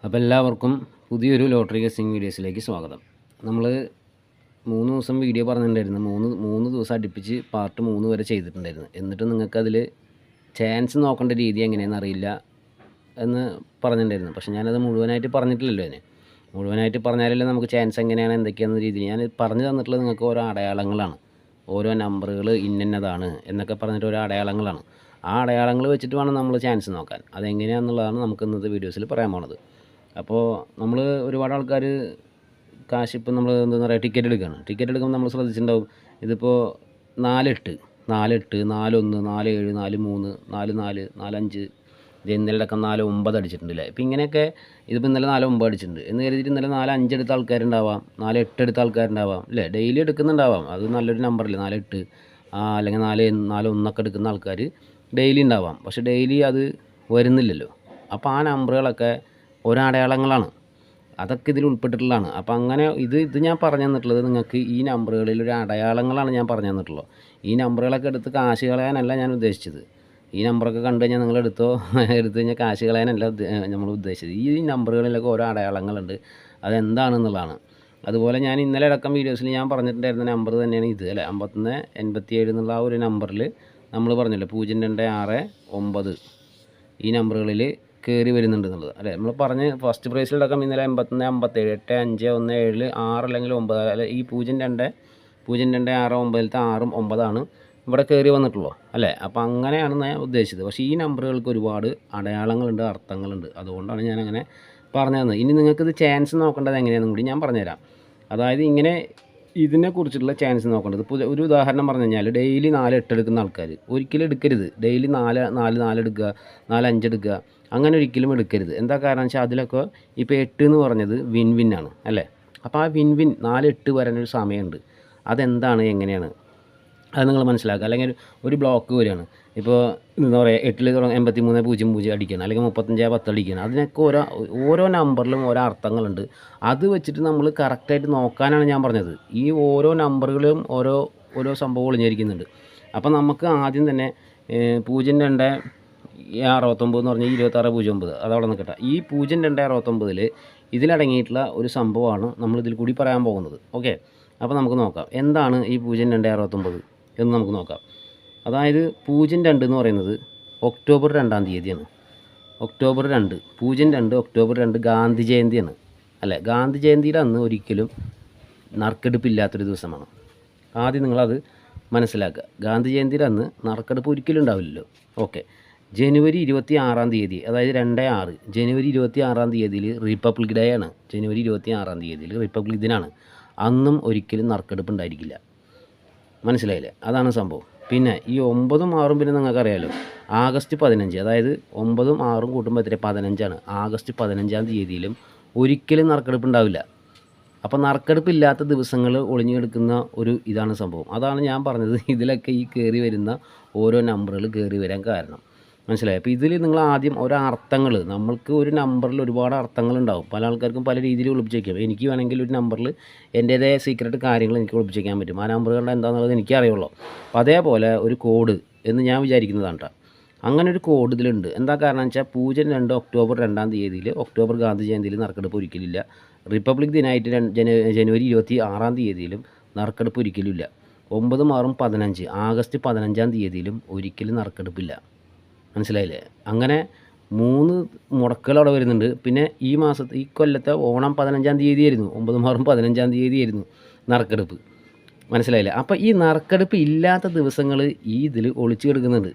അപ്പോൾ എല്ലാവർക്കും പുതിയൊരു ലോട്ടറി ഗസ്സിങ് വീഡിയോസിലേക്ക് സ്വാഗതം. നമ്മൾ 3 ദിവസം വീഡിയോ പറഞ്ഞിട്ടുണ്ടായിരുന്നു. മൂന്ന് ദിവസം അടുപ്പിച്ച് പാർട്ട് 3 വരെ ചെയ്തിട്ടുണ്ടായിരുന്നു. എന്നിട്ട് നിങ്ങൾക്കതിൽ ചാൻസ് നോക്കേണ്ട രീതി എങ്ങനെയാണെന്ന് അറിയില്ല എന്ന് പറഞ്ഞിട്ടുണ്ടായിരുന്നു. പക്ഷേ ഞാനത് മുഴുവനായിട്ട് പറഞ്ഞിട്ടില്ലല്ലോ. മുഴുവനായിട്ട് പറഞ്ഞാലല്ലേ നമുക്ക് ചാൻസ് എങ്ങനെയാണ് എന്തൊക്കെയാണെന്ന രീതിയിൽ ഞാൻ പറഞ്ഞു തന്നിട്ടുള്ളത് നിങ്ങൾക്ക് ഓരോ അടയാളങ്ങളാണ്. ഓരോ നമ്പറുകൾ ഇന്നതാണ് എന്നൊക്കെ പറഞ്ഞിട്ട് ഓരോ അടയാളങ്ങളാണ്. ആ അടയാളങ്ങൾ വെച്ചിട്ട് വേണം നമ്മൾ ചാൻസ് നോക്കാൻ. അതെങ്ങനെയാണെന്നുള്ളതാണ് നമുക്ക് ഇന്നത്തെ വീഡിയോസിൽ പറയാൻ പോണത്. അപ്പോൾ നമ്മൾ ഒരുപാട് ആൾക്കാർ കാശ് ഇപ്പം നമ്മൾ എന്താ പറയുക ടിക്കറ്റ് എടുക്കുകയാണ്. ടിക്കറ്റ് എടുക്കുമ്പോൾ നമ്മൾ ശ്രദ്ധിച്ചിട്ടുണ്ടാവും. ഇതിപ്പോൾ 48 41 41 47 43 44 45 ഇത് ഇന്നലെ അടക്കം 49 അടിച്ചിട്ടുണ്ടല്ലേ. ഇപ്പം ഇങ്ങനെയൊക്കെ ഇതിപ്പോൾ ഇന്നലെ 49 അടിച്ചിട്ടുണ്ട് എന്ന് കരുതിയിട്ട് ഇന്നലെ 45 എടുത്ത ആൾക്കാരുണ്ടാവാം, 48 എടുത്ത ആൾക്കാരുണ്ടാവാം അല്ലേ. ഡെയിലി എടുക്കുന്നുണ്ടാവാം. അത് നല്ലൊരു നമ്പറല്ലേ 48 അല്ലെങ്കിൽ 41 എടുക്കുന്ന ആൾക്കാർ ഡെയിലി ഉണ്ടാവാം. പക്ഷേ ഡെയിലി അത് വരുന്നില്ലല്ലോ. അപ്പോൾ ആ നമ്പറുകളൊക്കെ ഒരടയാളങ്ങളാണ്. അതൊക്കെ ഇതിൽ ഉൾപ്പെട്ടിട്ടുള്ളതാണ്. അപ്പോൾ അങ്ങനെ ഇത് ഞാൻ പറഞ്ഞു തന്നിട്ടുള്ളത് നിങ്ങൾക്ക് ഈ നമ്പറുകളിൽ ഒരു അടയാളങ്ങളാണ് ഞാൻ പറഞ്ഞു തന്നിട്ടുള്ളത്. ഈ നമ്പറുകളൊക്കെ എടുത്ത് കാശ് കളയാനല്ല ഞാൻ ഉദ്ദേശിച്ചത്. ഈ നമ്പറൊക്കെ കണ്ടു കഴിഞ്ഞാൽ നിങ്ങൾ എടുത്ത് കഴിഞ്ഞാൽ കാശ് കളയാനല്ല നമ്മൾ ഉദ്ദേശിച്ചത്. ഈ നമ്പറുകളിലൊക്കെ ഓരോ അടയാളങ്ങളുണ്ട്. അതെന്താണെന്നുള്ളതാണ്. അതുപോലെ ഞാൻ ഇന്നലെ അടക്കം വീഡിയോസിൽ ഞാൻ പറഞ്ഞിട്ടുണ്ടായിരുന്ന നമ്പർ തന്നെയാണ് ഇത് അല്ലേ. 51 87 എന്നുള്ള ആ ഒരു നമ്പറിൽ നമ്മൾ പറഞ്ഞല്ലോ 0269 ഈ നമ്പറുകളിൽ കയറി വരുന്നുണ്ട് എന്നുള്ളത് അല്ലേ. നമ്മൾ പറഞ്ഞ് ഫസ്റ്റ് പ്രൈസിലടക്കം ഇന്നലെ 51 57 8 5 1 7 6 അല്ലെങ്കിൽ 9 അല്ലെ. ഈ 02 6 9 6ഉം 9ആണ് ഇവിടെ കയറി വന്നിട്ടുള്ളൂ അല്ലേ. അപ്പോൾ അങ്ങനെയാണ് ഞാൻ ഉദ്ദേശിച്ചത്. പക്ഷേ ഈ നമ്പറുകൾക്ക് ഒരുപാട് അടയാളങ്ങളുണ്ട്, അർത്ഥങ്ങളുണ്ട്. അതുകൊണ്ടാണ് ഞാൻ അങ്ങനെ പറഞ്ഞു തന്നത്. ഇനി നിങ്ങൾക്കിത് ചാൻസ് നോക്കേണ്ടത് എങ്ങനെയാണെന്നും കൂടി ഞാൻ പറഞ്ഞുതരാം. അതായത് ഇങ്ങനെ ഇതിനെക്കുറിച്ചുള്ള ചാൻസ് നോക്കേണ്ടത്. ഇപ്പോൾ ഒരു ഉദാഹരണം പറഞ്ഞു കഴിഞ്ഞാൽ ഡെയിലി 4 8 എടുക്കുന്ന ആൾക്കാർ ഒരിക്കലും എടുക്കരുത്. ഡെയിലി 4 4 4 എടുക്കുക, 4 5 എടുക്കുക, അങ്ങനെ ഒരിക്കലും എടുക്കരുത്. എന്താ കാരണം വെച്ചാൽ അതിലൊക്കെ ഇപ്പോൾ 8 എന്ന് പറഞ്ഞത് വിൻ ആണ് അല്ലേ. അപ്പോൾ ആ വിൻ 4 8 വരാനൊരു സമയമുണ്ട്. അതെന്താണ് എങ്ങനെയാണ് അത് നിങ്ങൾ മനസ്സിലാക്കുക. അല്ലെങ്കിൽ ഒരു ബ്ലോക്ക് വരികയാണ്. ഇപ്പോൾ എന്താ പറയുക 8 83 00 അടിക്കണം, അല്ലെങ്കിൽ 35 10 അടിക്കണം. അതിനൊക്കെ ഓരോ നമ്പറിലും ഓരോ അർത്ഥങ്ങളുണ്ട്. അത് വെച്ചിട്ട് നമ്മൾ കറക്റ്റായിട്ട് നോക്കാനാണ് ഞാൻ പറഞ്ഞത്. ഈ ഓരോ നമ്പറുകളും ഓരോ സംഭവം ഒളിഞ്ഞിരിക്കുന്നുണ്ട്. അപ്പോൾ നമുക്ക് ആദ്യം തന്നെ 02 69 എന്ന് പറഞ്ഞാൽ 2609 അതവിടെ നിൽക്കട്ടെ. ഈ 02 69 ഇതിലടങ്ങിയിട്ടുള്ള ഒരു സംഭവമാണ് നമ്മളിതിൽ കൂടി പറയാൻ പോകുന്നത്. ഓക്കെ, അപ്പോൾ നമുക്ക് നോക്കാം എന്താണ് ഈ 02 69 എന്ന് നമുക്ക് നോക്കാം. അതായത് 02 എന്ന് പറയുന്നത് ഒക്ടോബർ 2-ാം തീയതിയാണ്. ഒക്ടോബർ 2 02 ഒക്ടോബർ 2 ഗാന്ധി ജയന്തിയാണ് അല്ലേ. ഗാന്ധി ജയന്തിയുടെ അന്ന് ഒരിക്കലും നറുക്കെടുപ്പില്ലാത്തൊരു ദിവസമാണ്. ആദ്യം നിങ്ങളത് മനസ്സിലാക്കുക. ഗാന്ധി ജയന്തിയുടെ അന്ന് നറുക്കെടുപ്പ് ഒരിക്കലും ഉണ്ടാവില്ലല്ലോ. ഓക്കെ, ജനുവരി 26-ാം തീയതി അതായത് 2/6 ജനുവരി 26-ാം തീയതിയിൽ റിപ്പബ്ലിക് ഡേ ആണ്. ജനുവരി 26-ാം തീയതിയിൽ റിപ്പബ്ലിക് ദിനാണ്. അന്നും ഒരിക്കലും നറുക്കെടുപ്പ് ഉണ്ടായിരിക്കില്ല. മനസ്സിലായില്ലേ? അതാണ് സംഭവം. പിന്നെ ഈ 9ഉം 6ഉം പിന്നെ നിങ്ങൾക്കറിയാമല്ലോ ആഗസ്റ്റ് 15 അതായത് 9ഉം 6ഉം കൂട്ടുമ്പോൾ എത്ര 15ആണ്. ആഗസ്റ്റ് 15-ാം തീയതിയിലും ഒരിക്കലും നറുക്കെടുപ്പ് ഉണ്ടാവില്ല. അപ്പോൾ നറുക്കെടുപ്പില്ലാത്ത ദിവസങ്ങൾ ഒളിഞ്ഞു കിടക്കുന്ന ഒരു ഇതാണ് സംഭവം. അതാണ് ഞാൻ പറഞ്ഞത് ഇതിലൊക്കെ ഈ കയറി വരുന്ന ഓരോ നമ്പറുകൾ കയറി വരാൻ കാരണം. മനസ്സിലായി? അപ്പോൾ ഇതിൽ നിങ്ങൾ ആദ്യം അർത്ഥങ്ങൾ നമ്മൾക്ക് ഒരു നമ്പറിൽ ഒരുപാട് അർത്ഥങ്ങളുണ്ടാവും. പല ആൾക്കാർക്കും പല രീതിയിൽ ഒളിപ്പിച്ച് വയ്ക്കാം. എനിക്ക് വേണമെങ്കിൽ ഒരു നമ്പറിൽ എൻ്റേതായ സീക്രട്ട് കാര്യങ്ങൾ എനിക്ക് ഒളിപ്പിച്ച് വയ്ക്കാൻ പറ്റും. ആ നമ്പറുകളുടെ എന്താണെന്നുള്ളത് എനിക്കറിയുള്ളൂ. അപ്പോൾ അതേപോലെ ഒരു കോഡ് എന്ന് ഞാൻ വിചാരിക്കുന്നതാണ് കേട്ടോ. അങ്ങനെ ഒരു കോഡ് ഇതിലുണ്ട്. എന്താ കാരണം വെച്ചാൽ 02 ഒക്ടോബർ 2-ാം തീയതിയിൽ ഒക്ടോബർ ഗാന്ധി ജയന്തിയിൽ നറുക്കെടുപ്പ് ഒരിക്കലില്ല. റിപ്പബ്ലിക് ദിനമായിട്ട് ജനുവരി 26-ാം തീയതിയിലും നറുക്കെടുപ്പ് ഒരിക്കലും ഇല്ല. 9ഉം 6ഉം 15 ആഗസ്റ്റ് 15-ാം തീയതിയിലും ഒരിക്കലും നറുക്കെടുപ്പില്ല. മനസ്സിലായില്ലേ? അങ്ങനെ 3 മുടക്കുകൾ അവിടെ വരുന്നുണ്ട്. പിന്നെ ഈ കൊല്ലത്തെ ഓണം 15-ാം തീയതിയായിരുന്നു. 9ഉം 6ഉം 15-ാം തീയതിയായിരുന്നു നറുക്കെടുപ്പ്. മനസ്സിലായില്ലേ? അപ്പോൾ ഈ നറുക്കെടുപ്പ് ഇല്ലാത്ത ദിവസങ്ങൾ ഈ ഇതിൽ ഒളിച്ചു കിടക്കുന്നുണ്ട്.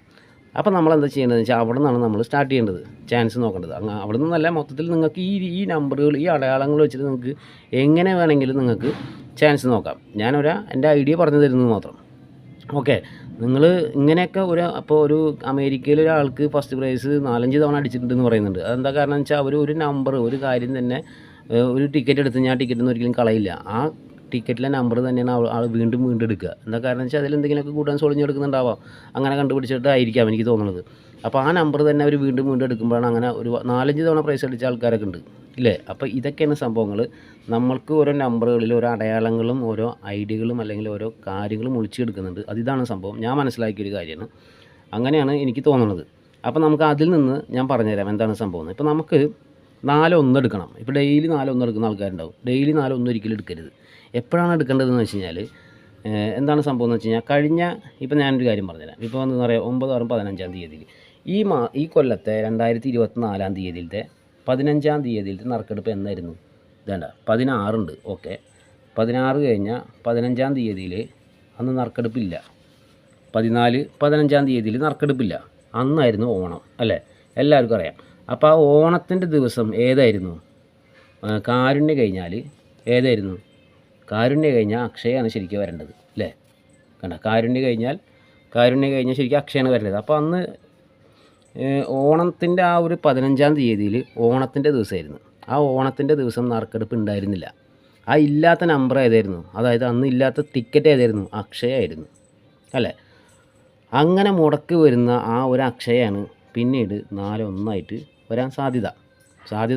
അപ്പോൾ നമ്മളെന്താ ചെയ്യേണ്ടതെന്ന് വെച്ചാൽ അവിടെ നിന്നാണ് നമ്മൾ സ്റ്റാർട്ട് ചെയ്യേണ്ടത്, ചാൻസ് നോക്കേണ്ടത്. അവിടെ നിന്നല്ല, മൊത്തത്തിൽ നിങ്ങൾക്ക് ഈ നമ്പറുകൾ ഈ അടയാളങ്ങൾ വെച്ചിട്ട് നിങ്ങൾക്ക് എങ്ങനെ വേണമെങ്കിലും നിങ്ങൾക്ക് ചാൻസ് നോക്കാം. എൻ്റെ ഐഡിയ പറഞ്ഞു തരുന്നത് മാത്രം. ഓക്കെ, നിങ്ങൾ ഇങ്ങനെയൊക്കെ അപ്പോൾ ഒരു അമേരിക്കയിൽ ഒരാൾക്ക് ഫസ്റ്റ് പ്രൈസ് 4-5 തവണ അടിച്ചിട്ടുണ്ടെന്ന് പറയുന്നുണ്ട്. അതെന്താ കാരണം വെച്ചാൽ അവർ ഒരു നമ്പർ ഒരു കാര്യം തന്നെ ഒരു ടിക്കറ്റ് എടുത്ത് ഞാൻ ടിക്കറ്റൊന്നും ഒരിക്കലും കളയില്ല. ആ ടിക്കറ്റിലെ നമ്പർ തന്നെയാണ് ആൾ വീണ്ടും എടുക്കുക. എന്താ കാരണം വെച്ചാൽ അതിലെന്തെങ്കിലുമൊക്കെ കൂട്ടാൻ ഒളിഞ്ഞെടുക്കുന്നുണ്ടാവാം. അങ്ങനെ കണ്ടുപിടിച്ചിട്ടായിരിക്കാം എനിക്ക് തോന്നുന്നത്. അപ്പോൾ ആ നമ്പർ തന്നെ അവർ വീണ്ടും എടുക്കുമ്പോഴാണ് അങ്ങനെ ഒരു 4-5 തവണ പ്രൈസ് അടിച്ച ആൾക്കാരൊക്കെ ഉണ്ട് ഇല്ലേ. അപ്പോൾ ഇതൊക്കെയാണ് സംഭവങ്ങൾ. നമ്മൾക്ക് ഓരോ നമ്പറുകളിൽ ഓരോ അടയാളങ്ങളും ഓരോ ഐഡിയകളും അല്ലെങ്കിൽ ഓരോ കാര്യങ്ങളും ഒളിച്ചെടുക്കുന്നുണ്ട്. ഇതാണ് സംഭവം. ഞാൻ മനസ്സിലാക്കിയൊരു കാര്യമാണ്. അങ്ങനെയാണ് എനിക്ക് തോന്നുന്നത്. അപ്പോൾ നമുക്ക് അതിൽ നിന്ന് ഞാൻ പറഞ്ഞുതരാം എന്താണ് സംഭവം. ഇപ്പോൾ നമുക്ക് 4-1 എടുക്കണം. ഇപ്പോൾ ഡെയിലി 4-1 എടുക്കുന്ന ആൾക്കാരുണ്ടാവും. ഡെയിലി 4-1 ഒരിക്കലും എടുക്കരുത്. എപ്പോഴാണ് എടുക്കേണ്ടതെന്ന് വെച്ച് കഴിഞ്ഞാൽ എന്താണ് സംഭവം എന്ന് വെച്ച് കഴിഞ്ഞാൽ കഴിഞ്ഞ ഇപ്പോൾ ഞാനൊരു കാര്യം പറഞ്ഞുതരാം. ഇപ്പോൾ എന്താ പറയുക 9/6/15 തീയതിയിൽ ഈ കൊല്ലത്തെ 2024 15 തീയതിയിലത്തെ നറുക്കെടുപ്പ് എന്നായിരുന്നു? ഇതേണ്ട 16 ഉണ്ട്. ഓക്കെ, 16 കഴിഞ്ഞാൽ 15 തീയതിയിൽ അന്ന് നറുക്കെടുപ്പില്ല. 14-15 തീയതിയിൽ നറുക്കെടുപ്പില്ല. അന്നായിരുന്നു ഓണം അല്ലേ? എല്ലാവർക്കും അറിയാം. അപ്പോൾ ആ ഓണത്തിൻ്റെ ദിവസം ഏതായിരുന്നു? കാരുണ്യ കഴിഞ്ഞാൽ ഏതായിരുന്നു? കാരുണ്യ കഴിഞ്ഞാൽ അക്ഷയാണ് ശരിക്കും വരേണ്ടത് അല്ലേ? കണ്ട, കാരുണ്യ കഴിഞ്ഞാൽ ശരിക്കും അക്ഷയാണ് വരേണ്ടത്. അപ്പോൾ അന്ന് ഓണത്തിൻ്റെ ആ ഒരു 15 തീയതിയിൽ ഓണത്തിൻ്റെ ദിവസമായിരുന്നു. ആ ഓണത്തിൻ്റെ ദിവസം നറുക്കെടുപ്പ് ഉണ്ടായിരുന്നില്ല. ആ ഇല്ലാത്ത നമ്പർ ഏതായിരുന്നു? അതായത് അന്ന് ഇല്ലാത്ത ടിക്കറ്റ് ഏതായിരുന്നു? അക്ഷയായിരുന്നു അല്ലേ? അങ്ങനെ മുടക്ക് വരുന്ന ആ ഒരു അക്ഷയാണ് പിന്നീട് 4-1 വരാൻ സാധ്യത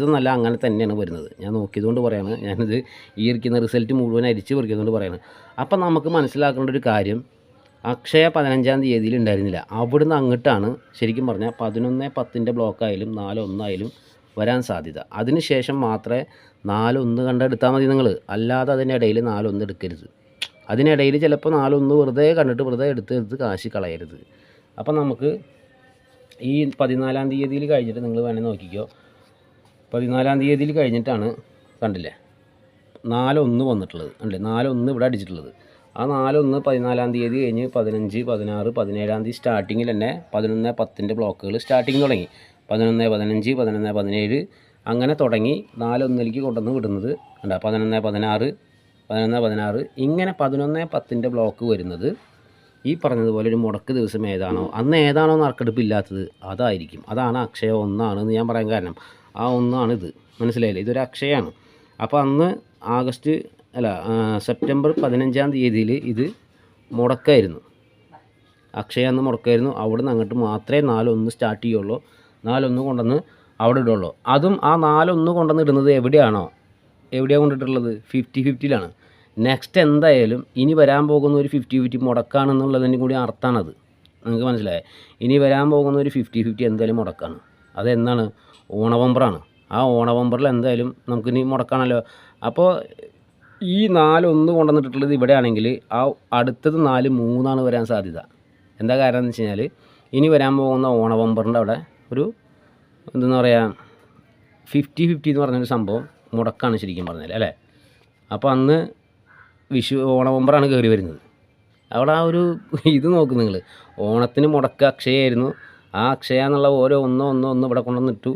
എന്നല്ല, അങ്ങനെ തന്നെയാണ് വരുന്നത്. ഞാൻ നോക്കിയതുകൊണ്ട് പറയാണ്. ഞാനിത് ഈ ഇരിക്കുന്ന റിസൾട്ട് മുഴുവൻ അരിച്ച് പറിക്കുന്നതുകൊണ്ട് പറയാണ്. അപ്പം നമുക്ക് മനസ്സിലാക്കേണ്ട ഒരു കാര്യം, അക്ഷയ 15 തീയതിയിൽ ഉണ്ടായിരുന്നില്ല. അവിടുന്ന് അങ്ങോട്ടാണ് ശരിക്കും പറഞ്ഞാൽ 11-10 ബ്ലോക്കായാലും 4-1 വരാൻ സാധ്യത. അതിന് ശേഷം മാത്രമേ 4-1 കണ്ടെടുത്താൽ മതി നിങ്ങൾ. അല്ലാതെ അതിനിടയിൽ 4-1 എടുക്കരുത്. അതിനിടയിൽ ചിലപ്പോൾ 4-1 വെറുതെ കണ്ടിട്ട് വെറുതെ എടുത്ത് കാശ് കളയരുത്. അപ്പം നമുക്ക് ഈ 14 തീയതിയിൽ കഴിഞ്ഞിട്ട് നിങ്ങൾ വേണേൽ നോക്കിക്കോ. 14 തീയതിയിൽ കഴിഞ്ഞിട്ടാണ് കണ്ടില്ലേ 4-1 വന്നിട്ടുള്ളത്. അല്ലേ? 4-1 ഇവിടെ അടിച്ചിട്ടുള്ളത്. ആ 4-1 14 തീയതി കഴിഞ്ഞ് 15, 16, 17 തീയതി സ്റ്റാർട്ടിങ്ങിൽ തന്നെ 11-10 ബ്ലോക്കുകൾ സ്റ്റാർട്ടിങ് തുടങ്ങി. 11-15, 11-17 അങ്ങനെ തുടങ്ങി 4-1 കൊണ്ടുവന്ന് വിടുന്നത് കണ്ട. 11-16 ഇങ്ങനെ 11-10 ബ്ലോക്ക് വരുന്നത് ഈ പറഞ്ഞതുപോലെ ഒരു മുടക്ക് ദിവസം ഏതാണോ അന്ന് ഏതാണോ നറുക്കെടുപ്പ് ഇല്ലാത്തത് അതായിരിക്കും. അതാണ് അക്ഷയ 1 എന്ന് ഞാൻ പറയാൻ കാരണം. ആ 1 ഇത് മനസ്സിലായില്ലേ? ഇതൊരു അക്ഷയാണ്. അപ്പോൾ അന്ന് സെപ്റ്റംബർ 15 തീയതിയിൽ ഇത് മുടക്കായിരുന്നു. അക്ഷയ അന്ന് മുടക്കായിരുന്നു. അവിടെ നിന്ന് അങ്ങോട്ട് മാത്രമേ 4-1 സ്റ്റാർട്ട് ചെയ്യുള്ളൂ. 4-1 കൊണ്ടുവന്ന് അവിടെ ഇടുള്ളൂ. അതും ആ 4-1 കൊണ്ടുവന്ന് ഇടുന്നത് എവിടെയാണ് കൊണ്ടിട്ടുള്ളത്? 50-50ലാണ്. നെക്സ്റ്റ് എന്തായാലും ഇനി വരാൻ പോകുന്ന ഒരു 50-50 മുടക്കാണെന്നുള്ളതിന് കൂടി അർത്ഥമാണത്. നിങ്ങൾക്ക് മനസ്സിലായേ? ഇനി വരാൻ പോകുന്ന ഒരു 50-50 എന്തായാലും മുടക്കാണ്. അതെന്താണ്? ഓണബമ്പറാണ്. ആ ഓണബമ്പറിൽ എന്തായാലും നമുക്കിനി മുടക്കാണല്ലോ. അപ്പോൾ ഈ 4-1 കൊണ്ടുവന്നിട്ടുള്ളത് ഇവിടെ ആണെങ്കിൽ ആ അടുത്തത് 4-3 വരാൻ സാധ്യത. എന്താ കാരണം എന്ന് വെച്ച് കഴിഞ്ഞാൽ ഇനി വരാൻ പോകുന്ന ഓണബമ്പറിൻ്റെ അവിടെ ഒരു എന്താ പറയുക 50-50 എന്ന് പറഞ്ഞൊരു സംഭവം മുടക്കാണ് ശരിക്കും പറഞ്ഞാൽ അല്ലേ? അപ്പോൾ അന്ന് ഓണബമ്പറാണ് കയറി വരുന്നത്. അവിടെ ആ ഒരു ഇത് നോക്ക് നിങ്ങൾ. ഓണത്തിന് മുടക്ക് അക്ഷയായിരുന്നു. ആ അക്ഷയ എന്നുള്ള ഓരോ 1 ഇവിടെ കൊണ്ടുവന്നിട്ടു.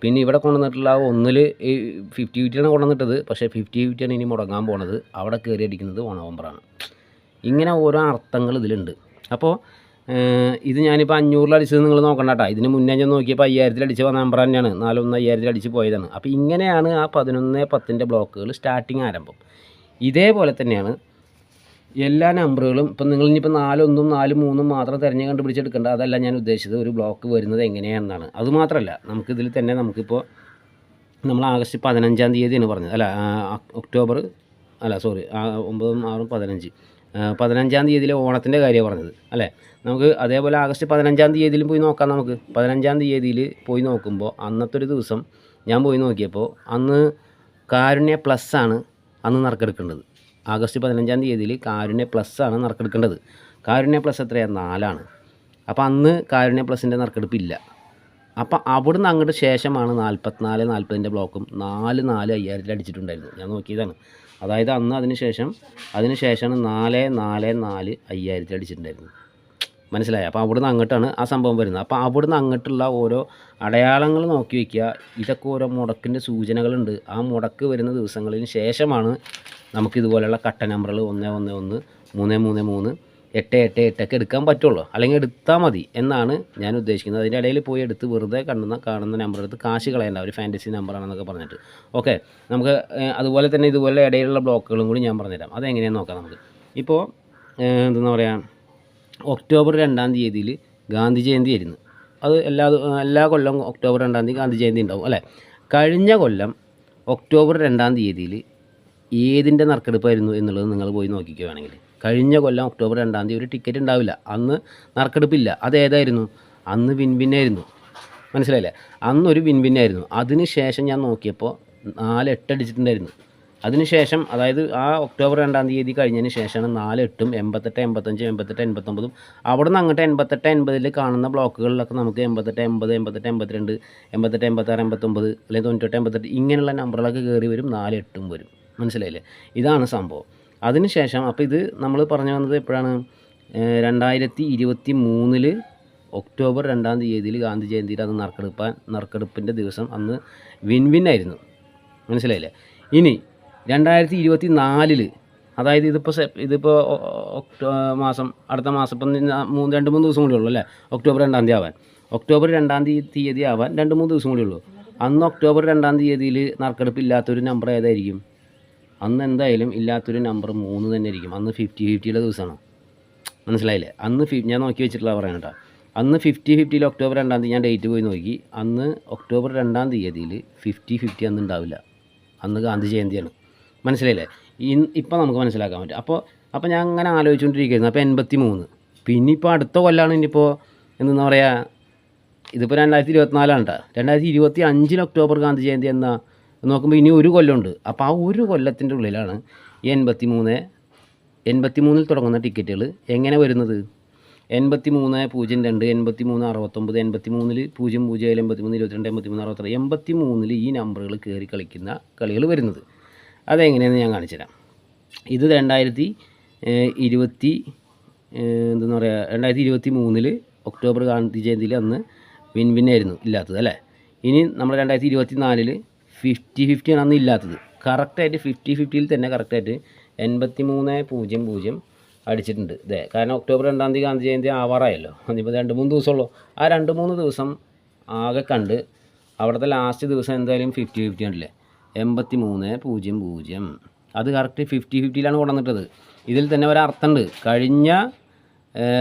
പിന്നെ ഇവിടെ കൊണ്ടുവന്നിട്ടുള്ള ആ 1 ഈ 50-50 കൊണ്ടുവന്നിട്ടത്. പക്ഷേ 50-50 ഇനി മുടങ്ങാൻ പോണത്. അവിടെ കയറി അടിക്കുന്നത് ഓണബമ്പറാണ്. ഇങ്ങനെ ഓരോ അർത്ഥങ്ങൾ ഇതിലുണ്ട്. അപ്പോൾ ഇത് ഞാനിപ്പോൾ 500 അടിച്ചത് നിങ്ങൾ നോക്കണ്ട കേട്ടോ. ഇതിന് മുന്നേ ഞാൻ നോക്കിയപ്പോൾ 5000 അടിച്ച നമ്പർ തന്നെയാണ്. 4-1 5000 അടിച്ച് പോയതാണ്. അപ്പോൾ ഇങ്ങനെയാണ് ആ 11-10 ബ്ലോക്കുകൾ സ്റ്റാർട്ടിങ് ആരംഭം. ഇതേപോലെ തന്നെയാണ് എല്ലാ നമ്പറുകളും. ഇപ്പം നിങ്ങൾ ഇനിയിപ്പോൾ 4-1, 4-3 മാത്രം തിരഞ്ഞ് കണ്ടുപിടിച്ചെടുക്കേണ്ട. അതല്ല ഞാൻ ഉദ്ദേശിച്ചത്. ഒരു ബ്ലോക്ക് വരുന്നത് എങ്ങനെയാണെന്നാണ്. അതുമാത്രമല്ല നമുക്കിതിൽ തന്നെ നമുക്കിപ്പോൾ നമ്മൾ ആഗസ്റ്റ് 15 തീയതിയാണ് പറഞ്ഞത്. ഒക്ടോബർ 9-6-15 15 തീയതിയിലെ ഓണത്തിൻ്റെ കാര്യമാണ് പറഞ്ഞത് അല്ലേ? നമുക്ക് അതേപോലെ ആഗസ്റ്റ് 15 തീയതിയിലും പോയി നോക്കാം. നമുക്ക് 15 തീയതിയിൽ പോയി നോക്കുമ്പോൾ അന്നത്തെ ഒരു ദിവസം ഞാൻ പോയി നോക്കിയപ്പോൾ അന്ന് കാരുണ്യ പ്ലസ് ആണ് അന്ന് നറുക്കെടുക്കേണ്ടത്. ആഗസ്റ്റ് 15 തീയതിയിൽ കാരുണ്യ പ്ലസ് ആണ് നറുക്കെടുക്കേണ്ടത്. കാരുണ്യ പ്ലസ് എത്രയാണ്? 4. അപ്പോൾ അന്ന് കാരുണ്യ പ്ലസിൻ്റെ നറുക്കെടുപ്പില്ല. അപ്പോൾ അവിടുന്ന് അങ്ങോട്ട് ശേഷമാണ് 44-40 ബ്ലോക്കും 4-4 5000 അടിച്ചിട്ടുണ്ടായിരുന്നു. ഞാൻ നോക്കിയതാണ്. അതായത് അന്ന് അതിന് ശേഷമാണ് 4-4-4 5000 അടിച്ചിട്ടുണ്ടായിരുന്നു. മനസ്സിലായി? അപ്പോൾ അവിടുന്ന് അങ്ങോട്ടാണ് ആ സംഭവം വരുന്നത്. അപ്പോൾ അവിടുന്ന് അങ്ങോട്ടുള്ള ഓരോ അടയാളങ്ങൾ നോക്കി വയ്ക്കുക. ഇതൊക്കെ ഓരോ മുടക്കിൻ്റെ സൂചനകളുണ്ട്. ആ മുടക്ക് വരുന്ന ദിവസങ്ങളിന് ശേഷമാണ് നമുക്കിതുപോലെയുള്ള കട്ട നമ്പറുകൾ 111, 333, 888 ഒക്കെ എടുക്കാൻ പറ്റുള്ളൂ. അല്ലെങ്കിൽ എടുത്താൽ മതി എന്നാണ് ഞാൻ ഉദ്ദേശിക്കുന്നത്. അതിൻ്റെ ഇടയിൽ പോയി എടുത്ത് വെറുതെ കാണുന്ന നമ്പർ എടുത്ത് കാശ് കളയേണ്ട. ഒരു ഫാൻറ്റസി നമ്പറാണെന്നൊക്കെ പറഞ്ഞിട്ട്. ഓക്കെ, നമുക്ക് അതുപോലെ തന്നെ ഇതുപോലെ ഇടയിലുള്ള ബ്ലോക്കുകളും കൂടി ഞാൻ പറഞ്ഞുതരാം. അതെങ്ങനെയാണെന്ന് നോക്കാം നമുക്ക്. ഇപ്പോൾ എന്താ പറയുക, ഒക്ടോബർ 2 തീയതിയിൽ ഗാന്ധി ജയന്തി ആയിരുന്നു. അത് എല്ലാ കൊല്ലം ഒക്ടോബർ 2 തീയതി ഗാന്ധി ജയന്തി ഉണ്ടാവും അല്ലേ? കഴിഞ്ഞ കൊല്ലം ഒക്ടോബർ 2 തീയതിയിൽ ഏതിൻ്റെ നറുക്കെടുപ്പായിരുന്നു എന്നുള്ളത് നിങ്ങൾ പോയി നോക്കിക്കുകയാണെങ്കിൽ കഴിഞ്ഞ കൊല്ലം ഒക്ടോബർ 2 തീയതി ഒരു ടിക്കറ്റ് ഉണ്ടാവില്ല. അന്ന് നറുക്കെടുപ്പില്ല. അതേതായിരുന്നു? അന്ന് വിൻവിന്നായിരുന്നു. മനസ്സിലായില്ലേ? അന്നൊരു വിൻ വിൻ ആയിരുന്നു. അതിന് ശേഷം ഞാൻ നോക്കിയപ്പോൾ 4 8 അടിച്ചിട്ടുണ്ടായിരുന്നു. അതിന് ശേഷം അതായത് ആ ഒക്ടോബർ 2-ാം തീയതി കഴിഞ്ഞതിന് ശേഷമാണ് 4 8ഉം 88 85 88 89ഉം അവിടെ നിന്ന് അങ്ങോട്ട് 88 80 കാണുന്ന ബ്ലോക്കുകളിലൊക്കെ നമുക്ക് 88 80 88 82 88 86 89 അല്ലെങ്കിൽ 98 88 ഇങ്ങനെയുള്ള നമ്പറുകളൊക്കെ കയറി വരും. 4 8ഉം വരും. മനസ്സിലായില്ലേ? ഇതാണ് സംഭവം. അതിന് ശേഷം അപ്പോൾ ഇത് നമ്മൾ പറഞ്ഞു വന്നത് എപ്പോഴാണ്? 2023 ഒക്ടോബർ 2-ാം തീയതിയിൽ ഗാന്ധി ജയന്തിയിൽ അത് നറുക്കെടുപ്പിൻ്റെ ദിവസം അന്ന് വിൻ വിൻ ആയിരുന്നു. മനസ്സിലായില്ലേ? ഇനി 2024 അതായത് ഇതിപ്പോൾ മാസം അടുത്ത മാസം ഇപ്പം 2-3 ദിവസം കൂടി ഉള്ളൂ അല്ലേ? ഒക്ടോബർ 2-ാം തീയതി ആവാൻ. ഒക്ടോബർ 2-ാം തീയതി ആവാൻ 2-3 ദിവസം കൂടി ഉള്ളൂ. അന്ന് ഒക്ടോബർ 2-ാം തീയതിയിൽ നറുക്കെടുപ്പ് ഇല്ലാത്തൊരു നമ്പർ ഏതായിരിക്കും? അന്ന് എന്തായാലും ഇല്ലാത്തൊരു നമ്പർ 3 തന്നെ ആയിരിക്കും. അന്ന് 50-50യുടെ ദിവസമാണ്. മനസ്സിലായില്ലേ? അന്ന് ഞാൻ നോക്കി വെച്ചിട്ടുള്ള പറയുന്നത് കേട്ടോ. അന്ന് 50-50യിൽ ഒക്ടോബർ 2-ാം തീയതി ഞാൻ ഡേറ്റ് പോയി നോക്കി. അന്ന് ഒക്ടോബർ 2-ാം തീയതിയിൽ 50-50 അന്ന് ഉണ്ടാവില്ല. അന്ന് ഗാന്ധി ജയന്തിയാണ്. മനസ്സിലായില്ലേ? ഇപ്പം നമുക്ക് മനസ്സിലാക്കാൻ പറ്റും. അപ്പോൾ ഞാൻ അങ്ങനെ ആലോചിച്ചുകൊണ്ടിരിക്കുകയായിരുന്നു. അപ്പോൾ 83 പിന്നെ ഇപ്പോൾ അടുത്ത കൊല്ലമാണ്. ഇനിയിപ്പോൾ എന്താ പറയുക, ഇതിപ്പോൾ 2024 കേട്ടോ. 2025 ഒക്ടോബർ ഗാന്ധി ജയന്തി എന്നാ നോക്കുമ്പോൾ ഇനി ഒരു കൊല്ലമുണ്ട്. അപ്പോൾ ആ ഒരു കൊല്ലത്തിൻ്റെ ഉള്ളിലാണ് ഈ 83 തുടങ്ങുന്ന ടിക്കറ്റുകൾ എങ്ങനെ വരുന്നത്? 83 02 83 69 83 00 83 22 83 63 83 ഈ നമ്പറുകൾ കയറി കളിക്കുന്ന കളികൾ വരുന്നത്. അതെങ്ങനെയാണെന്ന് ഞാൻ കാണിച്ചുതരാം. ഇത് 2023 ഒക്ടോബർ ഗാന്ധി ജയന്തിയിൽ അന്ന് വിൻ വിൻ ആയിരുന്നു ഇല്ലാത്തത് അല്ലേ? ഇനി നമ്മൾ 2024 50-50 ആണ് അന്ന് ഇല്ലാത്തത്. കറക്റ്റായിട്ട് 50-50യിൽ തന്നെ കറക്റ്റായിട്ട് 83-00 അടിച്ചിട്ടുണ്ട്. ഇതേ കാരണം ഒക്ടോബർ 2-ാം തീയതി ഗാന്ധി ജയന്തി ആവാറായല്ലോ. അതിപ്പോൾ 2-3 ദിവസമുള്ളൂ. ആ 2-3 ദിവസം ആകെ കണ്ട് അവിടുത്തെ ലാസ്റ്റ് ദിവസം എന്തായാലും 50-50 ആണല്ലേ? 83-00 അത് കറക്റ്റ് 50-50യിലാണ് കൊണ്ടുവന്നിട്ടത്. ഇതിൽ തന്നെ ഒരർത്ഥമുണ്ട്. കഴിഞ്ഞ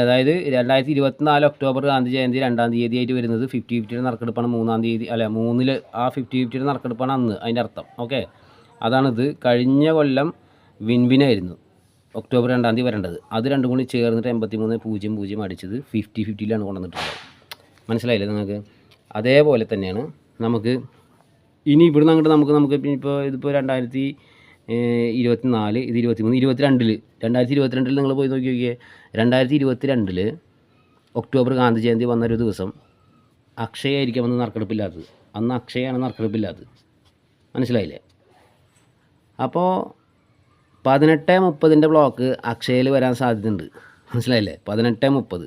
അതായത് 2024 ഒക്ടോബർ ഗാന്ധി ജയന്തി 2-ാം തീയതി ആയിട്ട് വരുന്നത് 50-50യുടെ നറുക്കെടുപ്പാണ്. 3-ാം തീയതി അല്ല 3-ൽ ആ 50-50യുടെ നറുക്കെടുപ്പാണ് അന്ന് അതിൻ്റെ അർത്ഥം. ഓക്കെ, അതാണിത്. കഴിഞ്ഞ കൊല്ലം വിൻ വിനായിരുന്നു ഒക്ടോബർ 2-ാം തീയതി വരേണ്ടത്. അത് രണ്ടും കൂടി ചേർന്നിട്ട് 83-00 അടിച്ചത് 50-50യിലാണ് കൊണ്ടുവന്നിട്ടുള്ളത്. മനസ്സിലായില്ലേ നിങ്ങൾക്ക്? അതേപോലെ തന്നെയാണ് നമുക്ക് ഇനി ഇവിടുന്ന് അങ്ങോട്ട് നമുക്ക് ഇപ്പോൾ ഇതിപ്പോൾ 2024 ഇത് 23 2022 നിങ്ങൾ പോയി നോക്കി നോക്കിയേ. 2022 ഒക്ടോബർ ഗാന്ധി ജയന്തി വന്നൊരു ദിവസം അക്ഷയായിരിക്കും അന്ന് നറുക്കെടുപ്പില്ലാത്തത്. അന്ന് അക്ഷയാണ് നറുക്കെടുപ്പില്ലാത്തത്. മനസ്സിലായില്ലേ? അപ്പോൾ 18-30ൻ്റെ ബ്ലോക്ക് അക്ഷയയിൽ വരാൻ സാധ്യതയുണ്ട്. മനസ്സിലായില്ലേ? 18-30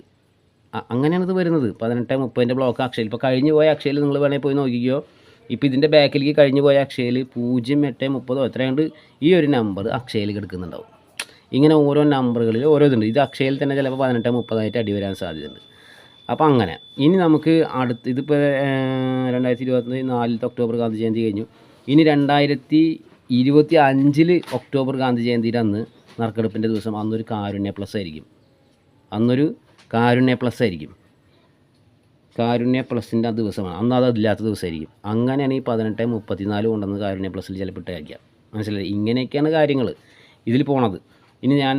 അങ്ങനെയാണ് ഇത് വരുന്നത്. 18-30ൻ്റെ ബ്ലോക്ക് അക്ഷയയിൽ ഇപ്പോൾ കഴിഞ്ഞു പോയ അക്ഷയയിൽ നിങ്ങൾ വേണമെങ്കിൽ പോയി നോക്കിക്കോ. ഇപ്പോൾ ഇതിൻ്റെ ബാക്കിലേക്ക് കഴിഞ്ഞു പോയ അക്ഷയയിൽ 08-30 എത്രയുണ്ട് ഈ ഒരു നമ്പർ അക്ഷയയിൽ കിടക്കുന്നുണ്ടാവും. ഇങ്ങനെ ഓരോ നമ്പറുകളിൽ ഓരോ ഇതുണ്ട്. ഇത് അക്ഷയയിൽ തന്നെ ചിലപ്പോൾ 18-30 അടി വരാൻ സാധ്യതയുണ്ട്. അപ്പോൾ അങ്ങനെ ഇനി നമുക്ക് ഇതിപ്പോൾ 2024 ഒക്ടോബർ ഗാന്ധി ജയന്തി കഴിഞ്ഞു. ഇനി 2025 ഒക്ടോബർ ഗാന്ധി ജയന്തിയുടെ അന്ന് നറുക്കെടുപ്പിൻ്റെ ദിവസം അന്നൊരു കാരുണ്യ പ്ലസ് ആയിരിക്കും. കാരുണ്യ പ്ലസിൻ്റെ ദിവസമാണ്. അന്ന് അതില്ലാത്ത ദിവസമായിരിക്കും. അങ്ങനെയാണ് ഈ 18-34 കൊണ്ടുവന്ന് കാരുണ്യ പ്ലസ്സിൽ ചിലപ്പോൾ ഇട്ടയക്കുക. മനസ്സിലായി? ഇങ്ങനെയൊക്കെയാണ് കാര്യങ്ങൾ ഇതിൽ പോണത്. ഇനി ഞാൻ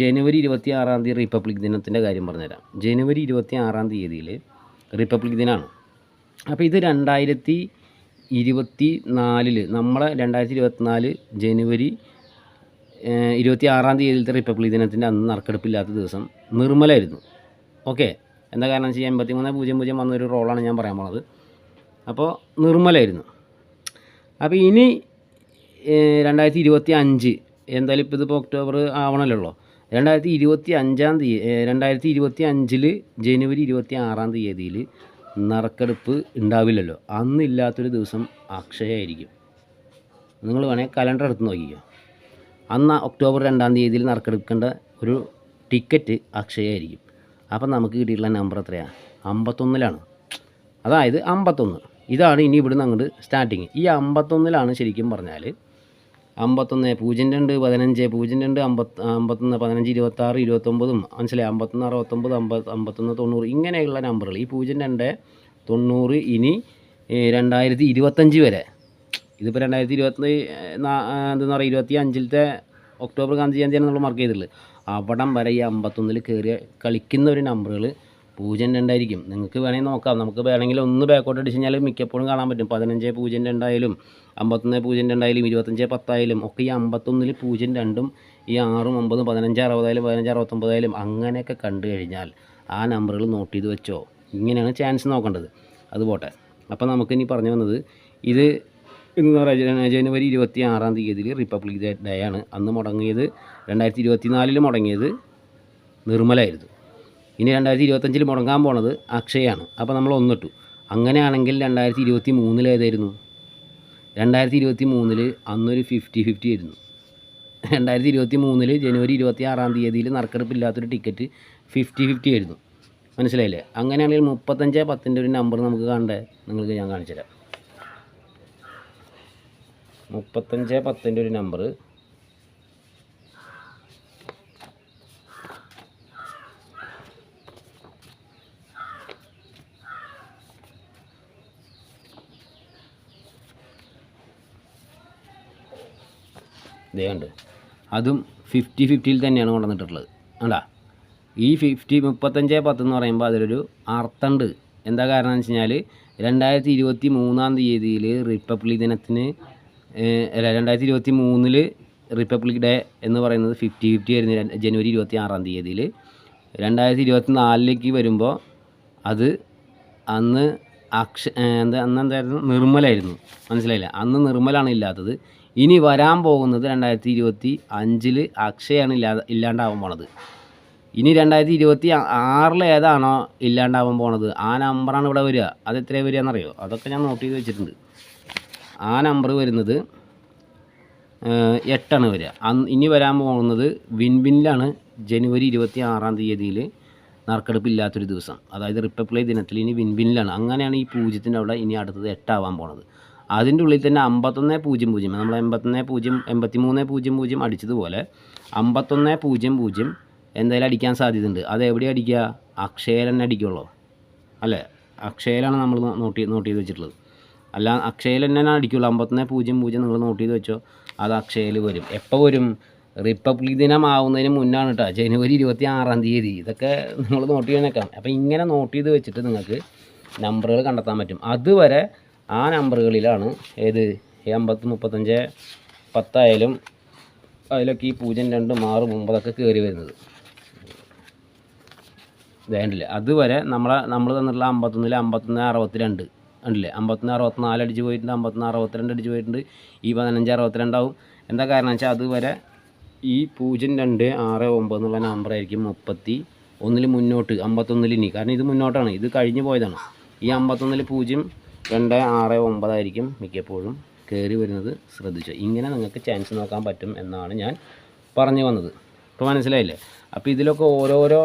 ജനുവരി 26-ാം തീയതി റിപ്പബ്ലിക് ദിനത്തിൻ്റെ കാര്യം പറഞ്ഞുതരാം. ജനുവരി 26-ാം തീയതിയിൽ റിപ്പബ്ലിക് ദിനമാണ്. അപ്പോൾ ഇത് 2024 നമ്മളെ 2024 ജനുവരി 26-ാം തീയതിയിലത്തെ റിപ്പബ്ലിക് ദിനത്തിൻ്റെ അന്ന് നറുക്കെടുപ്പില്ലാത്ത ദിവസം നിർമ്മലായിരുന്നു. ഓക്കെ, എന്താ കാരണം വെച്ചാൽ 83-00 വന്നൊരു റോളാണ് ഞാൻ പറയാൻ പോണത്. അപ്പോൾ നിർമ്മലായിരുന്നു. അപ്പോൾ ഇനി 2025 എന്തായാലും ഇപ്പോൾ ഇതിപ്പോൾ ഒക്ടോബർ ആവണമല്ലോ. 2025 ജനുവരി 26-ാം തീയതിയിൽ നറുക്കെടുപ്പ് ഉണ്ടാവില്ലല്ലോ. അന്നില്ലാത്തൊരു ദിവസം അക്ഷയമായിരിക്കും. നിങ്ങൾ വേണമെങ്കിൽ കലണ്ടർ എടുത്ത് നോക്കിക്കോ. അന്ന് ഒക്ടോബർ 2-ാം തീയതിയിൽ നറുക്കെടുക്കേണ്ട ഒരു ടിക്കറ്റ് അക്ഷയമായിരിക്കും. അപ്പം നമുക്ക് കിട്ടിയിട്ടുള്ള നമ്പർ എത്രയാണ്? 51ലാണ്. അതായത് 51 ഇതാണ് ഇനി ഇവിടുന്ന് അങ്ങോട്ട് സ്റ്റാർട്ടിങ്. ഈ 51ലാണ് ശരിക്കും പറഞ്ഞാൽ 51 02 15 02 51 15 26 29 മനസ്സിലായി? 51 69 51 90 ഇങ്ങനെയുള്ള നമ്പറുകൾ ഈ 02 90 ഇനി 2025 വരെ. ഇതിപ്പോൾ 2025 എന്താ പറയുക 25-ത്തെ ഒക്ടോബർ ഗാന്ധി ജയന്തിയാണ് നമ്മൾ മാർക്ക് ചെയ്തിട്ടുള്ളത്. അവിടം വരെ ഈ 51 കയറി കളിക്കുന്ന ഒരു നമ്പറുകൾ 02 ആയിരിക്കും. നിങ്ങൾക്ക് വേണമെങ്കിൽ നോക്കാം. നമുക്ക് വേണമെങ്കിൽ ഒന്ന് ബാക്കോട്ട് അടിച്ച് കഴിഞ്ഞാൽ മിക്കപ്പോഴും കാണാൻ പറ്റും 15.02 ആയാലും 51.02 ആയാലും 25.10 ആയാലും ഒക്കെ ഈ 51-ൽ 02-ഉം ഈ 6-ഉം 9-ഉം 15.60 ആയാലും 15.69 ആയാലും അങ്ങനെയൊക്കെ കണ്ടു കഴിഞ്ഞാൽ ആ നമ്പറുകൾ നോട്ട് ചെയ്ത് വെച്ചോ. ഇങ്ങനെയാണ് ചാൻസ് നോക്കേണ്ടത്. അത് പോട്ടെ. അപ്പോൾ നമുക്കിനി പറഞ്ഞു വന്നത് ഇത് എന്ന് പറയുക ജനുവരി 26-ാം തീയതിയിൽ റിപ്പബ്ലിക് ഡേ ആണ്. അന്ന് മുടങ്ങിയത് 2024 മുടങ്ങിയത് നിർമ്മലായിരുന്നു. ഇനി 2025 മുടങ്ങാൻ പോണത് അക്ഷയാണ്. അപ്പോൾ നമ്മൾ ഒന്നിട്ടു. അങ്ങനെയാണെങ്കിൽ 2023 ഏതായിരുന്നു? 2023 അന്നൊരു 50-50 ആയിരുന്നു. 2023 ജനുവരി 26-ാം തീയതിയിൽ നറുക്കെടുപ്പില്ലാത്തൊരു ടിക്കറ്റ് 50-50 ആയിരുന്നു. മനസ്സിലായില്ലേ? അങ്ങനെയാണെങ്കിൽ 35-10 ഒരു നമ്പർ നമുക്ക് കാണണ്ടേ? നിങ്ങൾക്ക് ഞാൻ കാണിച്ചു തരാം. 35-10 ഒരു നമ്പർ ഇതേ ഉണ്ട്. അതും 50-50യിൽ തന്നെയാണ് കൊണ്ടുവന്നിട്ടുള്ളത്. അല്ല ഈ 35-10 എന്ന് പറയുമ്പോൾ അതിലൊരു അർത്ഥമുണ്ട്. എന്താ കാരണം എന്ന് വെച്ച് കഴിഞ്ഞാൽ 2023-ാം തീയതിയിൽ റിപ്പബ്ലിക് ദിനത്തിന് 2023 റിപ്പബ്ലിക് ഡേ എന്ന് പറയുന്നത് 50-50 ആയിരുന്നു. ജനുവരി 26-ാം തീയതിയിൽ 2024 വരുമ്പോൾ അത് അന്ന് അന്നെന്തായിരുന്നു? നിർമ്മലായിരുന്നു. മനസ്സിലായില്ല? അന്ന് നിർമ്മലാണ് ഇല്ലാത്തത്. ഇനി വരാൻ പോകുന്നത് 2025-ൽ അക്ഷയാണ് ഇല്ലാണ്ടാവാൻ പോണത്. ഇനി 2026-ൽ ഏതാണോ ഇല്ലാണ്ടാവാൻ പോണത് ആ നമ്പറാണ് ഇവിടെ വരിക. അത് എത്രയാണ് വരിക എന്നറിയോ? അതൊക്കെ ഞാൻ നോട്ട് ചെയ്ത് വെച്ചിട്ടുണ്ട്. ആ നമ്പർ വരുന്നത് 8 വരിക. ഇനി വരാൻ പോകുന്നത് വിൻവിനിലാണ്. ജനുവരി 26-ാം തീയതിയിൽ നറുക്കെടുപ്പില്ലാത്തൊരു ദിവസം, അതായത് റിപ്പബ്ലിക് ദിനത്തിൽ ഇനി വിൻവിനിലാണ്. അങ്ങനെയാണ് ഈ 0-ൻ്റെ അവിടെ ഇനി അടുത്തത് 8 ആവാൻ പോണത്. അതിൻ്റെ ഉള്ളിൽ തന്നെ 51-00 നമ്മൾ 83-00 അടിച്ചതുപോലെ 51-00 എന്തായാലും അടിക്കാൻ സാധ്യതയുണ്ട്. അത് എവിടെ അടിക്കുക? അക്ഷയയിൽ തന്നെ അടിക്കുള്ളൂ അല്ലേ? അക്ഷയയിലാണ് നമ്മൾ നോട്ട് ചെയ്ത് വെച്ചിട്ടുള്ളത്. അല്ല അക്ഷയയിൽ തന്നെ അടിക്കുള്ളൂ. 51-00 നിങ്ങൾ നോട്ട് ചെയ്ത് വെച്ചോ. അത് അക്ഷയയിൽ വരും. എപ്പോൾ വരും? റിപ്പബ്ലിക് ദിനം ആവുന്നതിന് മുന്നാണ് കേട്ടോ. ജനുവരി 26-ാം തീയതി. ഇതൊക്കെ നിങ്ങൾ നോട്ട് ചെയ്ത് വെക്കാം. അപ്പോൾ ഇങ്ങനെ നോട്ട് ചെയ്ത് വെച്ചിട്ട് നിങ്ങൾക്ക് നമ്പറുകൾ കണ്ടെത്താൻ പറ്റും. അതുവരെ ആ നമ്പറുകളിലാണ് ഏത് 50-35-10 ആയാലും അതിലൊക്കെ ഈ 0-2 6 9 കയറി വരുന്നത് വേണ്ടില്ല. അതുവരെ നമ്മൾ തന്നിട്ടുള്ള 51-ൽ 51-62 ഉണ്ടല്ലേ? 51-64 അടിച്ച് പോയിട്ടുണ്ട്, 51-62 അടിച്ച് പോയിട്ടുണ്ട്. ഈ 15-62 ആവും. എന്താ കാരണം വെച്ചാൽ അതുവരെ ഈ 0-2-6-9 എന്നുള്ള നമ്പറായിരിക്കും 31-ൽ മുന്നോട്ട്. 51-ൽ ഇനി, കാരണം ഇത് മുന്നോട്ടാണ്, ഇത് കഴിഞ്ഞ് പോയതാണ്. ഈ 51-ൽ 0-2-6-9 ആയിരിക്കും മിക്കപ്പോഴും കയറി വരുന്നത്. ശ്രദ്ധിച്ചോ. ഇങ്ങനെ നിങ്ങൾക്ക് ചാൻസ് നോക്കാൻ പറ്റും എന്നാണ് ഞാൻ പറഞ്ഞു വന്നത്. ഇപ്പോൾ മനസ്സിലായില്ലേ? അപ്പോൾ ഇതിലൊക്കെ ഓരോരോ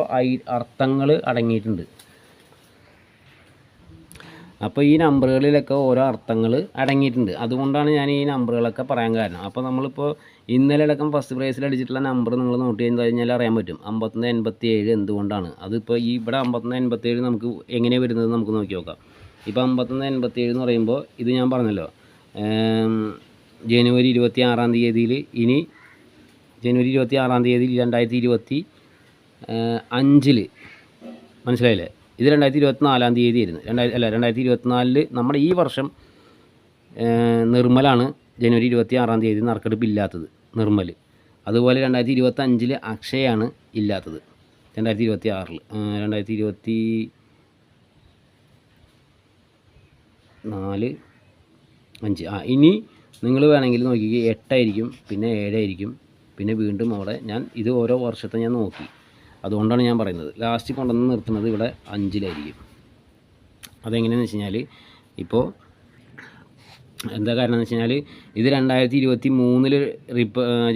അർത്ഥങ്ങൾ അടങ്ങിയിട്ടുണ്ട്. അപ്പോൾ ഈ നമ്പറുകളിലൊക്കെ ഓരോ അർത്ഥങ്ങൾ അടങ്ങിയിട്ടുണ്ട്. അതുകൊണ്ടാണ് ഞാൻ ഈ നമ്പറുകളൊക്കെ പറയാൻ കാരണം. അപ്പോൾ നമ്മളിപ്പോൾ ഇന്നലെ അടക്കം ഫസ്റ്റ് പ്രൈസിൽ അടിച്ചിട്ടുള്ള നമ്പർ നിങ്ങൾ നോട്ട് ചെയ്ത് കഴിഞ്ഞാൽ അറിയാൻ പറ്റും. 51-87 എന്തുകൊണ്ടാണ്? അതിപ്പോൾ ഈ ഇവിടെ 51-87 നമുക്ക് എങ്ങനെയാണ് വരുന്നത് നമുക്ക് നോക്കി നോക്കാം. ഇപ്പോൾ 51-87 എന്ന് പറയുമ്പോൾ ഇത് ഞാൻ പറഞ്ഞല്ലോ, ജനുവരി 26-ാം തീയതിയിൽ ഇനി ജനുവരി 26-ാം തീയതി 2025 മനസ്സിലായില്ലേ? ഇത് 2024-ാം തീയതി ആയിരുന്നു. 2024 നമ്മുടെ ഈ വർഷം നിർമ്മലാണ്. ജനുവരി 26-ാം തീയതി നറുക്കെടുപ്പില്ലാത്തത് നിർമ്മൽ. അതുപോലെ 2025-ൽ അക്ഷയാണ് ഇല്ലാത്തത്. 2026-ൽ 2024-5 ഇനി നിങ്ങൾ വേണമെങ്കിൽ നോക്കിക്കുക 8 ആയിരിക്കും, പിന്നെ 7 ആയിരിക്കും, പിന്നെ വീണ്ടും അവിടെ ഞാൻ ഇത് ഓരോ വർഷത്തെ ഞാൻ നോക്കി. അതുകൊണ്ടാണ് ഞാൻ പറയുന്നത്. ലാസ്റ്റ് കൊണ്ടുവന്ന് നിർത്തുന്നത് ഇവിടെ 5-ലായിരിക്കും. അതെങ്ങനെയാണെന്ന് വെച്ച് കഴിഞ്ഞാൽ ഇപ്പോൾ എന്താ കാരണം എന്ന് വെച്ച് കഴിഞ്ഞാൽ ഇത് 2023-ൽ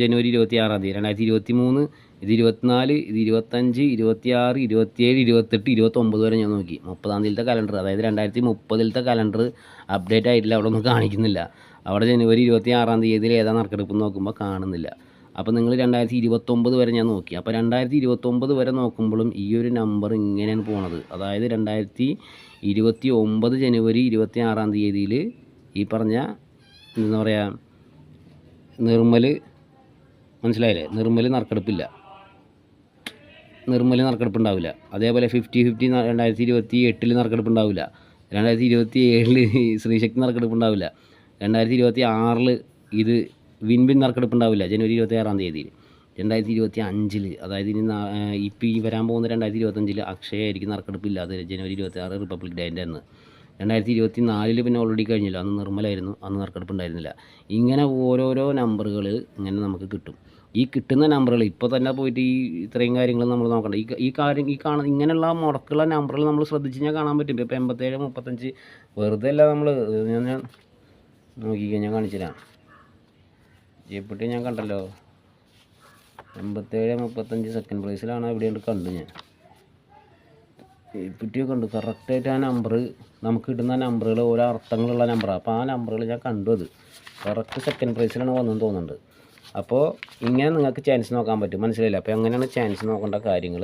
ജനുവരി 26-ാം തീയതി 2023, ഇത് 24, ഇത് 25, 26, 27, 28, 29 വരെ ഞാൻ നോക്കി. 30-ാം തീയതിയിലത്തെ കലണ്ടർ, അതായത് 2030-ലത്തെ കലണ്ടർ അപ്ഡേറ്റ് ആയിട്ടില്ല, അവിടെ ഒന്നും കാണിക്കുന്നില്ല. അവിടെ ജനുവരി 26-ാം തീയതിയിൽ ഏതാ നറുക്കെടുപ്പ് നോക്കുമ്പോൾ കാണുന്നില്ല. അപ്പോൾ നിങ്ങൾ 2029 വരെ ഞാൻ നോക്കി. അപ്പോൾ 2029 വരെ നോക്കുമ്പോഴും ഈ ഒരു നമ്പർ ഇങ്ങനെയാണ് പോണത്. അതായത് 2029 ജനുവരി 26-ാം തീയതിയിൽ ഈ പറഞ്ഞ എന്താ പറയുക നിർമ്മൽ, മനസ്സിലായില്ലേ? നിർമ്മൽ നറുക്കെടുപ്പില്ല. നിർമ്മൽ നറുക്കെടുപ്പ് ഉണ്ടാവില്ല. അതേപോലെ 50-50 2028 നറുക്കെടുപ്പ് ഉണ്ടാവില്ല. 2027 ശ്രീശക്തി നറുക്കെടുപ്പ് ഉണ്ടാവില്ല. 2026 ഇത് വിൻ നറുക്കെടുപ്പ് ഉണ്ടാവില്ല ജനുവരി 26-ാം തീയതി. 2025 അതായത് ഇനി ഇപ്പോൾ ഈ വരാൻ പോകുന്ന 2025 അക്ഷയ ആയിരിക്കും നറുക്കെടുപ്പില്ലാതെ ജനുവരി 26 റിപ്പബ്ലിക് ഡേൻ്റെ അന്ന്. 2024 പിന്നെ ഓൾറെഡി കഴിഞ്ഞില്ല, അന്ന് നിർമ്മലായിരുന്നു, അന്ന് നറുക്കെടുപ്പ് ഉണ്ടായിരുന്നില്ല. ഇങ്ങനെ ഓരോരോ നമ്പറുകൾ ഇങ്ങനെ നമുക്ക് കിട്ടും. ഈ കിട്ടുന്ന നമ്പറുകൾ ഇപ്പോൾ തന്നെ പോയിട്ട് ഈ ഇത്രയും കാര്യങ്ങൾ നമ്മൾ നോക്കണ്ട. ഈ കാണുന്ന ഇങ്ങനെയുള്ള മുടക്കുള്ള നമ്പറുകൾ നമ്മൾ ശ്രദ്ധിച്ച് കഴിഞ്ഞാൽ കാണാൻ പറ്റും. ഇപ്പോൾ 87 35 വെറുതെ അല്ല നമ്മൾ ഞാൻ നോക്കിക്കഴിഞ്ഞാൽ ഞാൻ കാണിച്ചു തരാം. എപ്പോഴും ഞാൻ കണ്ടല്ലോ 87 35 സെക്കൻഡ് പ്രൈസിലാണ് എവിടെയുണ്ട് കണ്ടു ഞാൻ ഇപ്പറ്റിയൊക്കെ ഉണ്ട്. കറക്റ്റായിട്ട് ആ നമ്പർ നമുക്ക് കിട്ടുന്ന നമ്പറുകൾ ഓരോ അർത്ഥങ്ങളുള്ള നമ്പറാണ്. അപ്പോൾ ആ നമ്പറുകൾ ഞാൻ കണ്ടു, അത് കറക്റ്റ് സെക്കൻഡ് പ്രൈസിലാണ് വന്നെന്ന് തോന്നുന്നുണ്ട്. അപ്പോൾ ഇങ്ങനെ നിങ്ങൾക്ക് ചാൻസ് നോക്കാൻ പറ്റും, മനസ്സിലായില്ല? അപ്പോൾ എങ്ങനെയാണ് ചാൻസ് നോക്കേണ്ട കാര്യങ്ങൾ.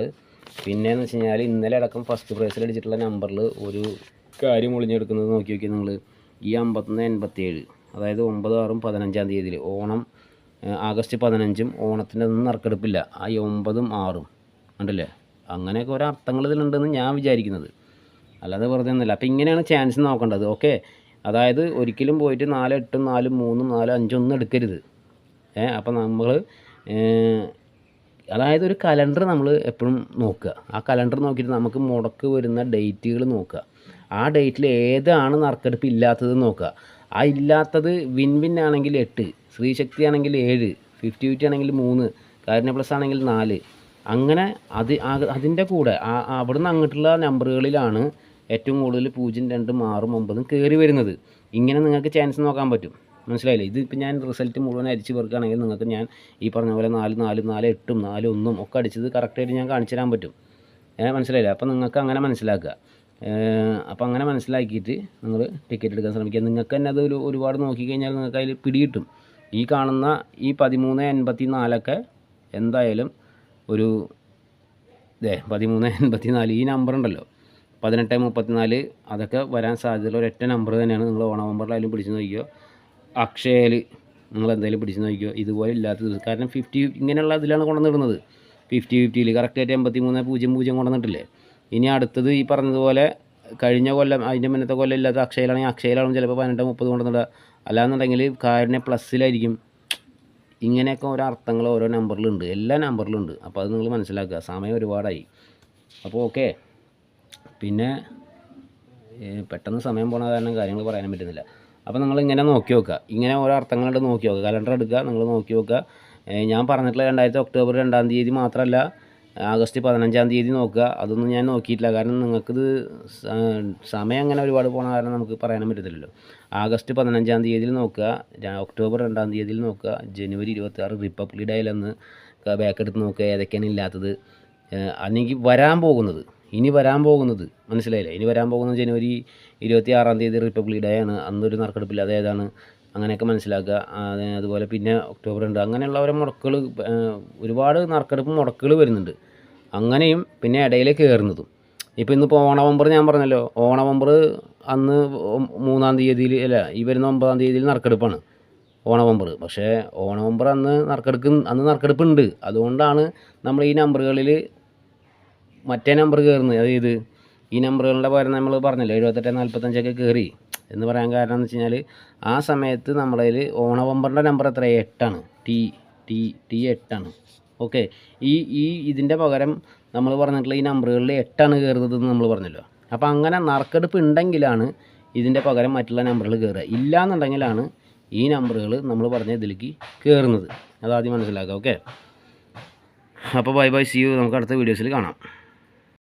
പിന്നെയെന്ന് വെച്ച് കഴിഞ്ഞാൽ ഇന്നലെ അടക്കം ഫസ്റ്റ് പ്രൈസിൽ അടിച്ചിട്ടുള്ള നമ്പറിൽ ഒരു കാര്യം ഒളിഞ്ഞെടുക്കുന്നത് നോക്കി നിങ്ങൾ. ഈ 5187 അതായത് 9 6 15-ാം തീയതിയിൽ ഓണം ആഗസ്റ്റ് 15 ഓണത്തിൻ്റെ ഒന്നും നറുക്കെടുപ്പില്ല. ആ 9 6 ഉണ്ടല്ലേ, അങ്ങനെയൊക്കെ ഓരോ അർത്ഥങ്ങൾ ഇതിലുണ്ടെന്ന് ഞാൻ വിചാരിക്കുന്നത്, അല്ലാതെ വെറുതെ ഒന്നുമില്ല. അപ്പോൾ ഇങ്ങനെയാണ് ചാൻസ് നോക്കേണ്ടത്. ഓക്കെ, അതായത് ഒരിക്കലും പോയിട്ട് 4 8 4 3 4 5 ഒന്നും എടുക്കരുത്. അപ്പോൾ നമ്മൾ അതായത് ഒരു കലണ്ടർ നമ്മൾ എപ്പോഴും നോക്കുക. ആ കലണ്ടർ നോക്കിയിട്ട് നമുക്ക് മുടക്ക് വരുന്ന ഡേറ്റുകൾ നോക്കുക. ആ ഡേറ്റിൽ ഏതാണ് നറുക്കെടുപ്പ് ഇല്ലാത്തത് നോക്കുക. ആ ഇല്ലാത്തത് വിൻ ആണെങ്കിൽ 8, ശ്രീശക്തി ആണെങ്കിൽ 7, 50-50 ആണെങ്കിൽ 3, കാരുണ്യ പ്ലസ് ആണെങ്കിൽ 4. അങ്ങനെ അതിൻ്റെ കൂടെ അവിടെ നിന്ന് അങ്ങോട്ടുള്ള നമ്പറുകളിലാണ് ഏറ്റവും കൂടുതൽ 0 2 6 9 കയറി വരുന്നത്. ഇങ്ങനെ നിങ്ങൾക്ക് ചാൻസ് നോക്കാൻ പറ്റും, മനസ്സിലായില്ലേ? ഇതിപ്പോൾ ഞാൻ റിസൾട്ട് മുഴുവൻ അരിച്ച് വെറുക്കുകയാണെങ്കിൽ നിങ്ങൾക്ക് ഞാൻ ഈ പറഞ്ഞ പോലെ 4 4 4 8 4 1 ഒക്കെ അടിച്ചത് കറക്റ്റായിട്ട് ഞാൻ കാണിച്ചു തരാൻ പറ്റും. മനസ്സിലായില്ലേ? അപ്പോൾ നിങ്ങൾക്ക് അങ്ങനെ മനസ്സിലാക്കുക. അപ്പോൾ അങ്ങനെ മനസ്സിലാക്കിയിട്ട് നിങ്ങൾ ടിക്കറ്റ് എടുക്കാൻ ശ്രമിക്കുക. നിങ്ങൾക്ക് തന്നെ അത് ഒരുപാട് നോക്കിക്കഴിഞ്ഞാൽ നിങ്ങൾക്ക് അതിൽ പിടികിട്ടും. ഈ കാണുന്ന ഈ 1384 എന്തായാലും ഒരു 1384 ഈ നമ്പർ ഉണ്ടല്ലോ 1834 അതൊക്കെ വരാൻ സാധ്യതയുള്ള ഒരൊറ്റ നമ്പർ തന്നെയാണ്. നിങ്ങൾ ഓണ നമ്പറിലായാലും പിടിച്ച് നോക്കിയോ, അക്ഷയയിൽ നിങ്ങൾ എന്തായാലും പിടിച്ച് നോക്കിയോ. ഇതുപോലെ ഇല്ലാത്തത് കാരണം 50 ഇങ്ങനെയുള്ള ഇതിലാണ് കൊണ്ടുവന്നിടുന്നത്. 50-50 കറക്റ്റായിട്ട് 83 0 കൊണ്ടുവന്നിട്ടില്ലേ. ഇനി അടുത്തത് ഈ പറഞ്ഞതുപോലെ കഴിഞ്ഞ കൊല്ലം അതിൻ്റെ മുന്നത്തെ കൊല്ലം ഇല്ലാത്ത അക്ഷയയിലാണെങ്കിൽ അക്ഷയയിലാവും ചിലപ്പോൾ 18 30 കൊണ്ടുവന്നിടുക. അല്ലാന്നുണ്ടെങ്കിൽ കാരുണ്യ പ്ലസ്സിലായിരിക്കും. ഇങ്ങനെയൊക്കെ ഓരോ അർത്ഥങ്ങൾ ഓരോ നമ്പറിലുണ്ട്, എല്ലാ നമ്പറിലുണ്ട്. അപ്പോൾ അത് നിങ്ങൾ മനസ്സിലാക്കുക. സമയം ഒരുപാടായി. അപ്പോൾ ഓക്കെ, പിന്നെ പെട്ടെന്ന് സമയം പോണ കാരണം കാര്യങ്ങൾ പറയാനും പറ്റുന്നില്ല. അപ്പോൾ നിങ്ങൾ ഇങ്ങനെ നോക്കി നോക്കുക, ഇങ്ങനെ ഓരോ അർത്ഥങ്ങളുണ്ട് നോക്കി നോക്കുക. കലണ്ടർ എടുക്കുക, നിങ്ങൾ നോക്കി നോക്കുക. ഞാൻ പറഞ്ഞിട്ടുള്ള ഒക്ടോബർ 2-ാം തീയതി മാത്രമല്ല ആഗസ്റ്റ് 15-ാം തീയതി നോക്കുക. അതൊന്നും ഞാൻ നോക്കിയിട്ടില്ല, കാരണം നിങ്ങൾക്കിത് സമയം അങ്ങനെ ഒരുപാട് പോണ കാരണം നമുക്ക് പറയാനും പറ്റത്തില്ലല്ലോ. ആഗസ്റ്റ് 15-ാം തീയതിയിൽ നോക്കുക, ഒക്ടോബർ 2-ാം തീയതിയിൽ നോക്കുക, ജനുവരി 26 റിപ്പബ്ലിക് ഡേയിലെന്ന് ബാക്ക് എടുത്ത് നോക്കുക ഏതൊക്കെയാണ് ഇല്ലാത്തത്. അല്ലെങ്കിൽ ഇനി വരാൻ പോകുന്നത് മനസ്സിലായില്ലേ? ഇനി വരാൻ പോകുന്നത് ജനുവരി 26-ാം തീയതി റിപ്പബ്ലിക് ഡേ ആണ്, അന്നൊരു നറുക്കെടുപ്പില്ല, അതേതാണ് അങ്ങനെയൊക്കെ മനസ്സിലാക്കുക. അതുപോലെ പിന്നെ ഒക്ടോബർ 2 അങ്ങനെയുള്ള ഓരോ മുടക്കുകൾ, ഒരുപാട് നറുക്കെടുപ്പ് മുടക്കുകൾ വരുന്നുണ്ട്. അങ്ങനെയും പിന്നെ ഇടയിൽ കയറുന്നതും. ഇപ്പോൾ ഇന്നിപ്പോൾ ഓണവമ്പർ ഞാൻ പറഞ്ഞല്ലോ, ഓണവമ്പർ അന്ന് 3-ാം തീയതിയിൽ അല്ല, ഈ വരുന്ന 9-ാം തീയതിയിൽ നറുക്കെടുപ്പാണ് ഓണവമ്പർ. പക്ഷേ ഓണവമ്പർ അന്ന് നറുക്കെടുപ്പുണ്ട്. അതുകൊണ്ടാണ് നമ്മൾ ഈ നമ്പറുകളിൽ മറ്റേ നമ്പർ കയറുന്നത്. അതായത് ഈ നമ്പറുകളുടെ പകരം നമ്മൾ പറഞ്ഞല്ലോ 78 45 കയറി എന്ന് പറയാൻ കാരണം എന്ന് വെച്ച് കഴിഞ്ഞാൽ ആ സമയത്ത് നമ്മളതിൽ ഓണവമ്പറിൻ്റെ നമ്പർ എത്ര 8ആണ്, ടി 8ആണ്. ഓക്കെ, ഇതിൻ്റെ പകരം നമ്മൾ പറഞ്ഞിട്ടുള്ള ഈ നമ്പറുകളിൽ 8ആണ് കയറുന്നതെന്ന് നമ്മൾ പറഞ്ഞല്ലോ. അപ്പോൾ അങ്ങനെ നറുക്കെടുപ്പ് ഉണ്ടെങ്കിലാണ് ഇതിൻ്റെ പകരം മറ്റുള്ള നമ്പറുകൾ കയറുക. ഇല്ലയെന്നുണ്ടെങ്കിലാണ് ഈ നമ്പറുകൾ നമ്മൾ പറഞ്ഞ ഇതിലേക്ക് കയറുന്നത്. അതാദ്യം മനസ്സിലാക്കുക. ഓക്കെ, അപ്പോൾ ബൈ സീ യു. നമുക്ക് അടുത്ത വീഡിയോസിൽ കാണാം.